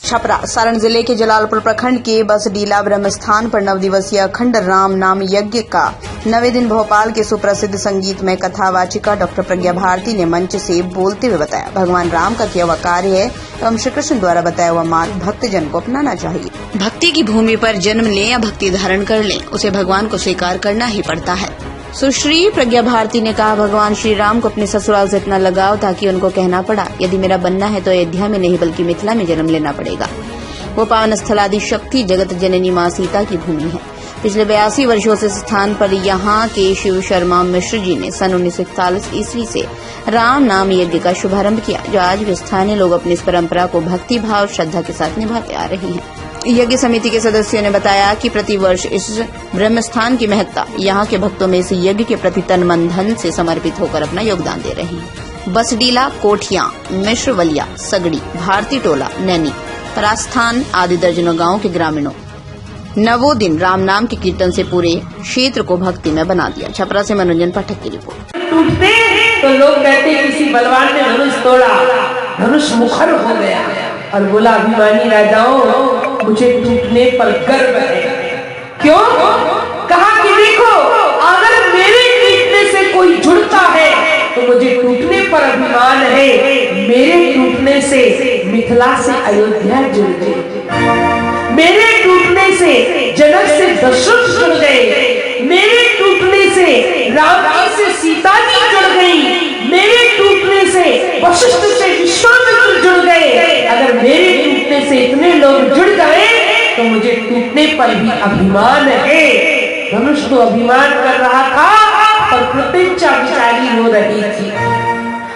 छपरा सारण जिले के जलालपुर प्रखंड के बसडीला ब्रह्म स्थान पर 9 दिवसीय अखंड राम नाम यज्ञ का 9वें दिन भोपाल के सुप्रसिद्ध संगीतमय कथावाचिका डॉक्टर प्रज्ञा भारती ने मंच से बोलते हुए बताया, भगवान राम का किया हुआ कार्य है एवं श्री कृष्ण द्वारा बताया हुआ मार्ग भक्तजन को अपनाना चाहिए। भक्ति की भूमि पर जन्म लें या भक्ति धारण कर लें, उसे भगवान को स्वीकार करना ही पड़ता है। सुश्री प्रज्ञा भारती ने कहा, भगवान श्री राम को अपने ससुराल से इतना लगाव था कि उनको कहना पड़ा, यदि मेरा बनना है तो अयोध्या में नहीं बल्कि मिथिला में जन्म लेना पड़ेगा। वो पावन स्थलादि शक्ति जगत जननी माँ सीता की भूमि है। पिछले 82 वर्षों से स्थान पर यहाँ के शिव शर्मा मिश्र जी ने सन 1941 ईस्वी से राम नाम यज्ञ का शुभारंभ किया, जो आज भी स्थानीय लोग अपनी इस परंपरा को भक्ति भाव श्रद्धा के साथ निभाते आ रहे हैं। यज्ञ समिति के सदस्यों ने बताया कि प्रतिवर्ष इस ब्रह्म स्थान की महत्ता यहाँ के भक्तों में इस यज्ञ के प्रति तन मन धन से समर्पित होकर अपना योगदान दे रहे हैं। बसडीला, कोठिया, मिश्रवलिया, सगड़ी, भारती टोला, नैनी, परास्थान आदि दर्जनों गांव के ग्रामीणों 9 दिन राम नाम के कीर्तन से पूरे क्षेत्र को भक्ति में बना दिया। छपरा से मनोरंजन पाठक की रिपोर्ट। टूटते तो लोग कहते किसी बलवान ने धनुष तोड़ा, धनुष मुखर हो गया और बोला, अभिमानी राजाओं मुझे टूटने पर गर्व है। क्यों? कहा कि देखो, अगर मेरे टूटने से कोई जुड़ता है तो मुझे टूटने पर अभिमान है। मेरे टूटने से मिथिला से अयोध्या जुड़ गई, मेरे टूटने से जनक से दशरथ जुड़ गए, मेरे टूटने से राम जी से सीता जी जुड़ गई, मेरे टूटने से वशिष्ठ से विश्वामित्र जुड़ गए। अगर मेरे टूटने से इतने लोग जुड़ गए तो मुझे टूटने पर भी अभिमान है। धनुष तो अभिमान कर रहा था और प्रत्यंचा विचारी हो रही थी।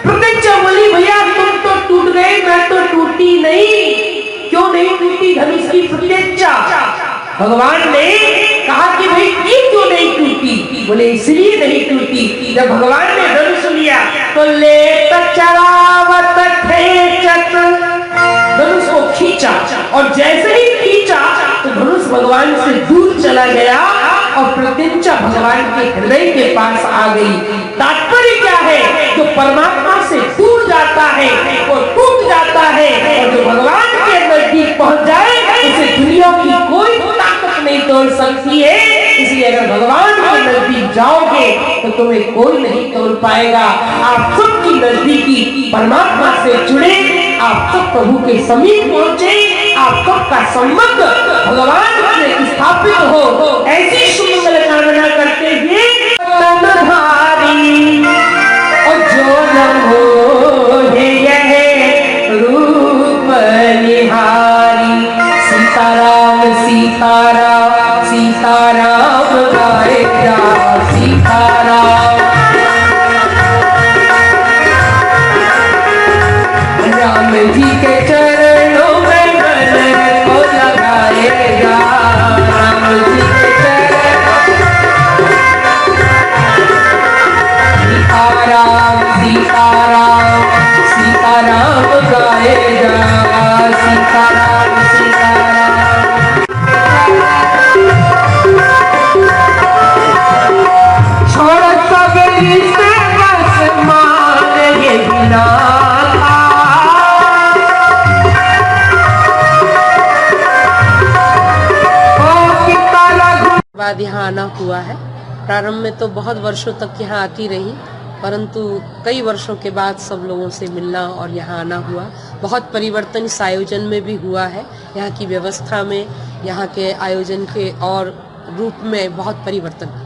प्रत्यंचा बोली, भैया तुम तो टूट गए, मैं तो टूटी नहीं। क्यों नहीं टूटी धनुष की प्रत्यंचा? भगवान ने कहा कि भाई ये क्यों नहीं टूटी? बोले इसलिए नहीं टूटी, जब भगवान ने धनुष लिया तो ले चरावत धनुष को खींचा और जैसे ही खींचा तो धनुष भगवान से दूर चला गया और प्रत्यंचा भगवान के हृदय के पास आ गई। तात्पर्य क्या है? जो परमात्मा से दूर जाता है वो टूट जाता है और जो भगवान के नजदीक पहुंच जाए उसे दुनिया की कोई ताकत नहीं तोड़ सकती है। इसलिए अगर भगवान के नजदीक जाओगे तो तुम्हें कोई नहीं तोड़ पाएगा। आप सबकी नजदीकी परमात्मा से जुड़े, आप सब प्रभु के समीप पहुंचे, आप सबका संबंध भगवान से स्थापित हो, ऐसी सुमंगल कामना करते हुए और जो न हो यह रूप निहारी, सीताराम सीताराम सीताराम गाए जा, सीताराम राम जी के चरणों में मन को लगाएगा, राम जी के सीताराम सीताराम सीताराम गाएगा, सीताराम सीताराम। छोड़ सब रिश्ते बस मान ये बिना बाद यहाँ आना हुआ है। प्रारंभ में तो बहुत वर्षों तक यहाँ आती रही, परंतु कई वर्षों के बाद सब लोगों से मिलना और यहाँ आना हुआ। बहुत परिवर्तन इस आयोजन में भी हुआ है, यहाँ की व्यवस्था में, यहाँ के आयोजन के और रूप में बहुत परिवर्तन।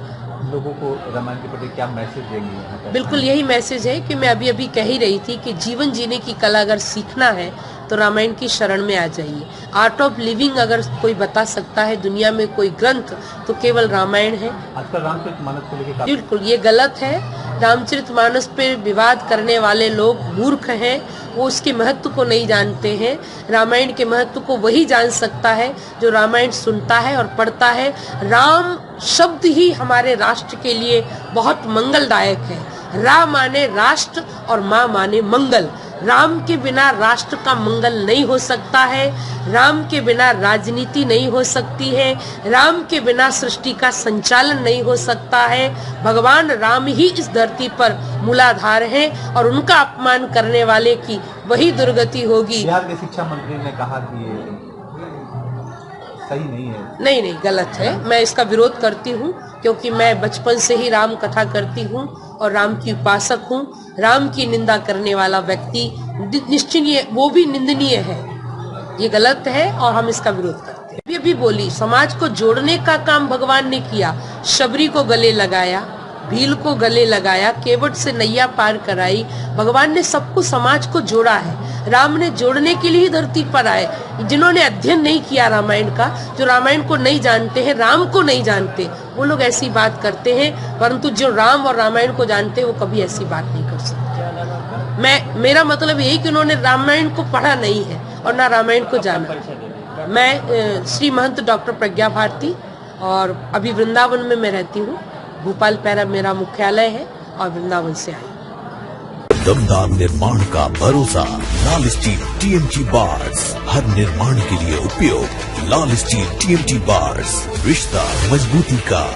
लोगों को रामायण के प्रति क्या मैसेज देंगे? बिल्कुल यही मैसेज है कि मैं अभी कह ही रही थी कि जीवन जीने की कला अगर सीखना है तो रामायण की शरण में आ जाइए। आर्ट ऑफ लिविंग अगर कोई बता सकता है दुनिया में कोई ग्रंथ तो केवल रामायण है। आजकल रामचरितमानस को लेकर बिल्कुल ये गलत है। रामचरितमानस पे विवाद करने वाले लोग मूर्ख हैं, वो उसके महत्व को नहीं जानते हैं। रामायण के महत्व को वही जान सकता है जो रामायण सुनता है और पढ़ता है। राम शब्द ही हमारे राष्ट्र के लिए बहुत मंगलदायक है। रा माने राष्ट्र और माँ माने मंगल। राम के बिना राष्ट्र का मंगल नहीं हो सकता है, राम के बिना राजनीति नहीं हो सकती है, राम के बिना सृष्टि का संचालन नहीं हो सकता है। भगवान राम ही इस धरती पर मूलाधार हैं और उनका अपमान करने वाले की वही दुर्गति होगी। बिहार के शिक्षा मंत्री ने कहा कि ये सही नहीं है। नहीं, गलत है। मैं इसका विरोध करती हूँ क्योंकि मैं बचपन से ही राम कथा करती हूँ और राम की उपासक हूँ। राम की निंदा करने वाला व्यक्ति निश्चय वो भी निंदनीय है, ये गलत है और हम इसका विरोध करते हैं। अभी बोली समाज को जोड़ने का काम भगवान ने किया, शबरी को गले लगाया, भील को गले लगाया, केवट से नैया पार कराई। भगवान ने सबको समाज को जोड़ा है। राम ने जोड़ने के लिए ही धरती पर आए। जिन्होंने अध्ययन नहीं किया रामायण का, जो रामायण को नहीं जानते हैं, राम को नहीं जानते, वो लोग ऐसी बात करते हैं, परंतु जो राम और रामायण को जानते हैं वो कभी ऐसी बात नहीं कर सकते। मेरा मतलब यही कि उन्होंने रामायण को पढ़ा नहीं है और ना रामायण को जाना। मैं श्री महंत डॉक्टर प्रज्ञा भारती और अभी वृंदावन में मैं रहती हूँ। भोपाल पैरा मेरा मुख्यालय है और वृंदावन से आई। दमदार निर्माण का भरोसा लाल स्टील TMT बार्स, हर निर्माण के लिए उपयोग। लाल स्टील TMT बार्स, रिश्ता मजबूती का।